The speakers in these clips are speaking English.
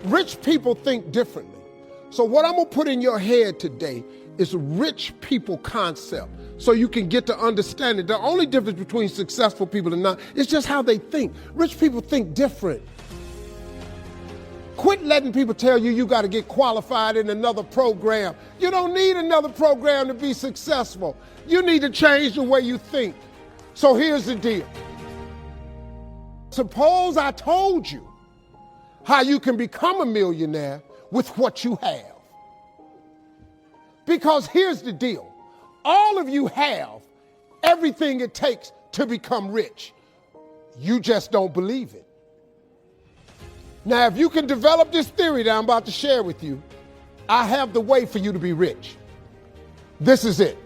Rich people think differently. So what I'm going to put in your head today is a rich people concept so you can get to understand it. The only difference between successful people and not is just how they think. Rich people think different. Quit letting people tell you you got to get qualified in another program. You don't need another program to be successful. You need to change the way you think. So here's the deal. Suppose I told you how you can become a millionaire with what you have. Because here's the deal. All of you have everything it takes to become rich. You just don't believe it. Now, if you can develop this theory that I'm about to share with you, I have the way for you to be rich. This is it.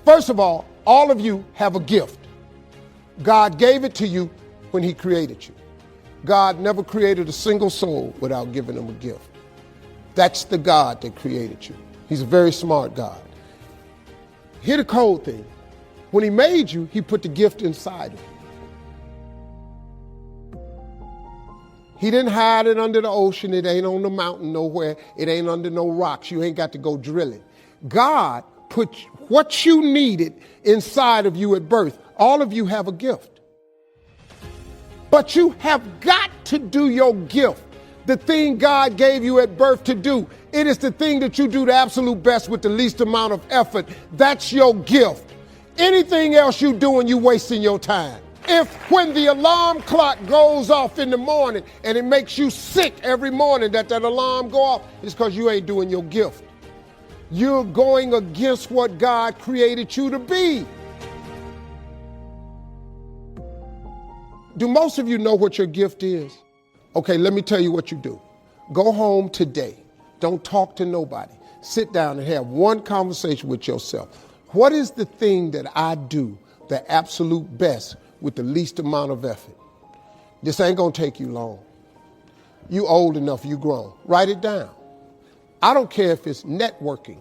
First of all of you have a gift. God gave it to you when he created you. God never created a single soul without giving them a gift. That's the God that created you. He's a very smart God. Here's the cold thing. When he made you, he put the gift inside of you. He didn't hide it under the ocean. It ain't on the mountain nowhere. It ain't under no rocks. You ain't got to go drilling. God put what you needed inside of you at birth. All of you have a gift. But you have got to do your gift. The thing God gave you at birth to do. It is the thing that you do the absolute best with the least amount of effort. That's your gift. Anything else you doing, you wasting your time. If when the alarm clock goes off in the morning and it makes you sick every morning that alarm go off, it's because you ain't doing your gift. You're going against what God created you to be. Do most of you know what your gift is? Okay, let me tell you what you do. Go home today. Don't talk to nobody. Sit down and have one conversation with yourself. What is the thing that I do the absolute best with the least amount of effort? This ain't gonna take you long. You old enough, you grown. Write it down. I don't care if it's networking.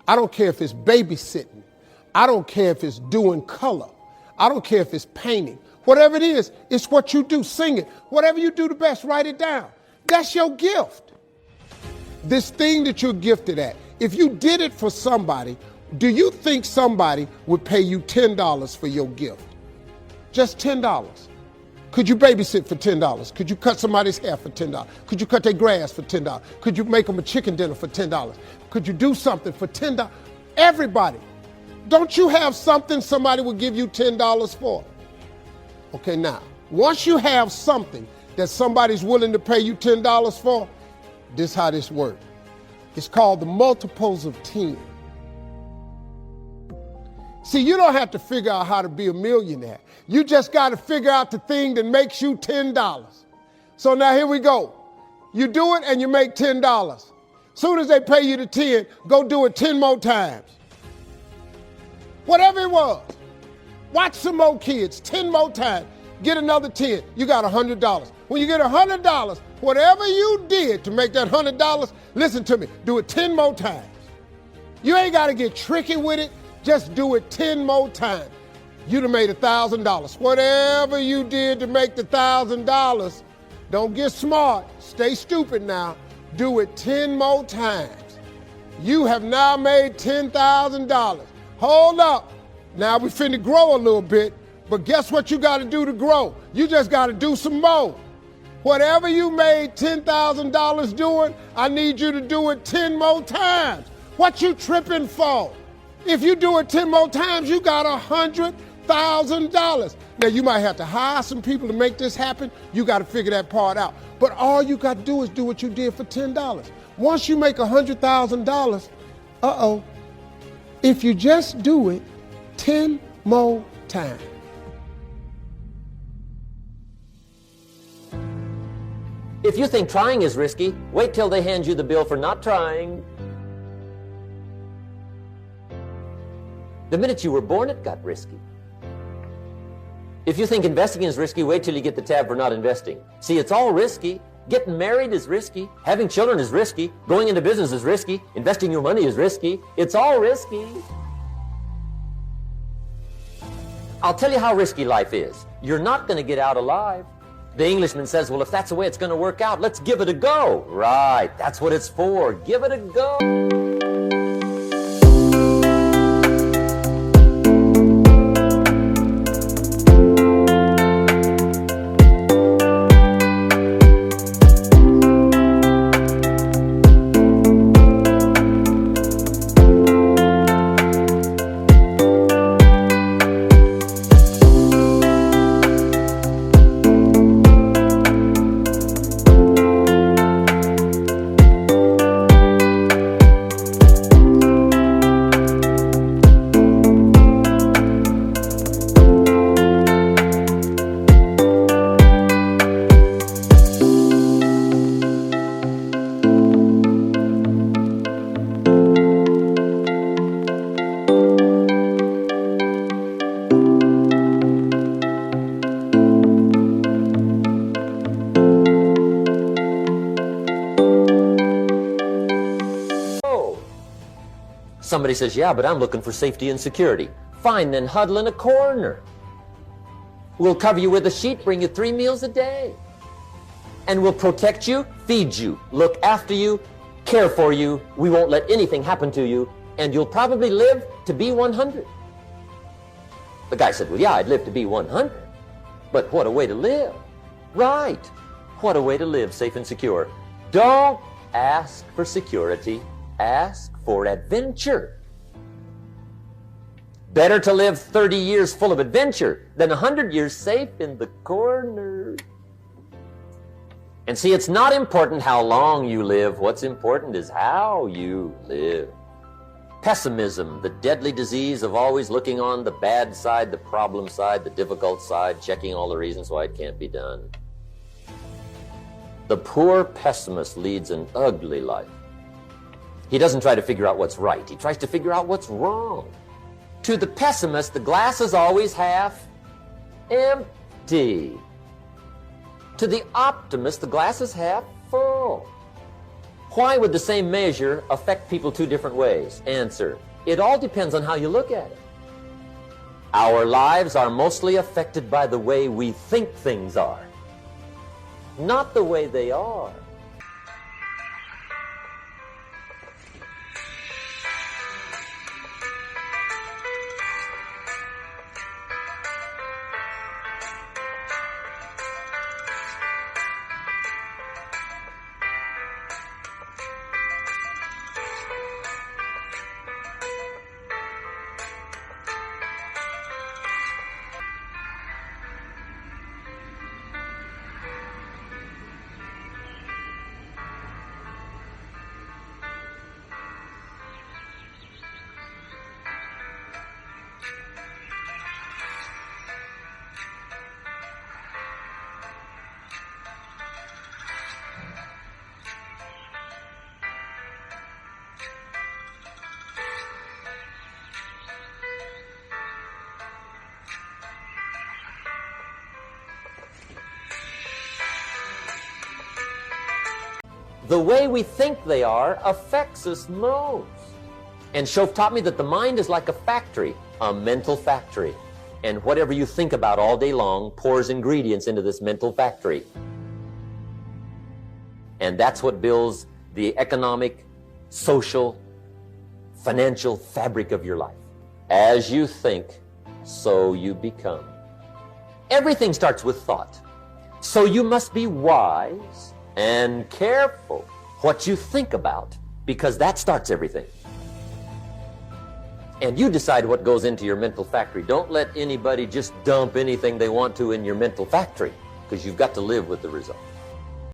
I don't care if it's babysitting. I don't care if it's doing color. I don't care if it's painting. Whatever it is, it's what you do. Sing it. Whatever you do the best, write it down. That's your gift. This thing that you're gifted at, if you did it for somebody, do you think somebody would pay you $10 for your gift? Just $10. Could you babysit for $10? Could you cut somebody's hair for $10? Could you cut their grass for $10? Could you make them a chicken dinner for $10? Could you do something for $10? Everybody. Don't you have something somebody would give you $10 for? Okay, now, once you have something that somebody's willing to pay you $10 for, this is how this works. It's called the multiples of 10. See, you don't have to figure out how to be a millionaire. You just got to figure out the thing that makes you $10. So now here we go. You do it and you make $10. Soon as they pay you the 10, go do it 10 more times. Whatever it was. Watch some more kids 10 more times. Get another 10. You got $100. When you get $100, whatever you did to make that $100, listen to me, do it 10 more times. You ain't got to get tricky with it. Just do it 10 more times. You'd have made $1,000. Whatever you did to make the $1,000, don't get smart. Stay stupid now. Do it 10 more times. You have now made $10,000. Hold up. Now we finna grow a little bit, but guess what you got to do to grow? You just got to do some more. Whatever you made $10,000 doing, I need you to do it 10 more times. What you tripping for? If you do it 10 more times, you got $100,000. Now you might have to hire some people to make this happen. You got to figure that part out. But all you got to do is do what you did for $10. Once you make $100,000, if you just do it 10 more times. If you think trying is risky, wait till they hand you the bill for not trying. The minute you were born, it got risky. If you think investing is risky, wait till you get the tab for not investing. See, it's all risky. Getting married is risky. Having children is risky. Going into business is risky. Investing your money is risky. It's all risky. I'll tell you how risky life is. You're not going to get out alive. The Englishman says, well, if that's the way it's going to work out, let's give it a go. Right, that's what it's for. Give it a go. Somebody says, yeah, but I'm looking for safety and security. Fine, then huddle in a corner. We'll cover you with a sheet, bring you 3 meals a day. And we'll protect you, feed you, look after you, care for you. We won't let anything happen to you, and you'll probably live to be 100. The guy said, well, yeah, I'd live to be 100. But what a way to live. Right. What a way to live, safe and secure. Don't ask for security. Ask for adventure. Better to live 30 years full of adventure than 100 years safe in the corner. And see, it's not important how long you live. What's important is how you live. Pessimism, the deadly disease of always looking on the bad side, the problem side, the difficult side, checking all the reasons why it can't be done. The poor pessimist leads an ugly life. He doesn't try to figure out what's right. He tries to figure out what's wrong. To the pessimist, the glass is always half empty. To the optimist, the glass is half full. Why would the same measure affect people 2 different ways? Answer, it all depends on how you look at it. Our lives are mostly affected by the way we think things are, not the way they are. The way we think they are affects us most. And Shoaff taught me that the mind is like a factory, a mental factory. And whatever you think about all day long pours ingredients into this mental factory. And that's what builds the economic, social, financial fabric of your life. As you think, so you become. Everything starts with thought. So you must be wise and careful what you think about, because that starts everything. And you decide what goes into your mental factory. Don't let anybody just dump anything they want to in your mental factory, because you've got to live with the result.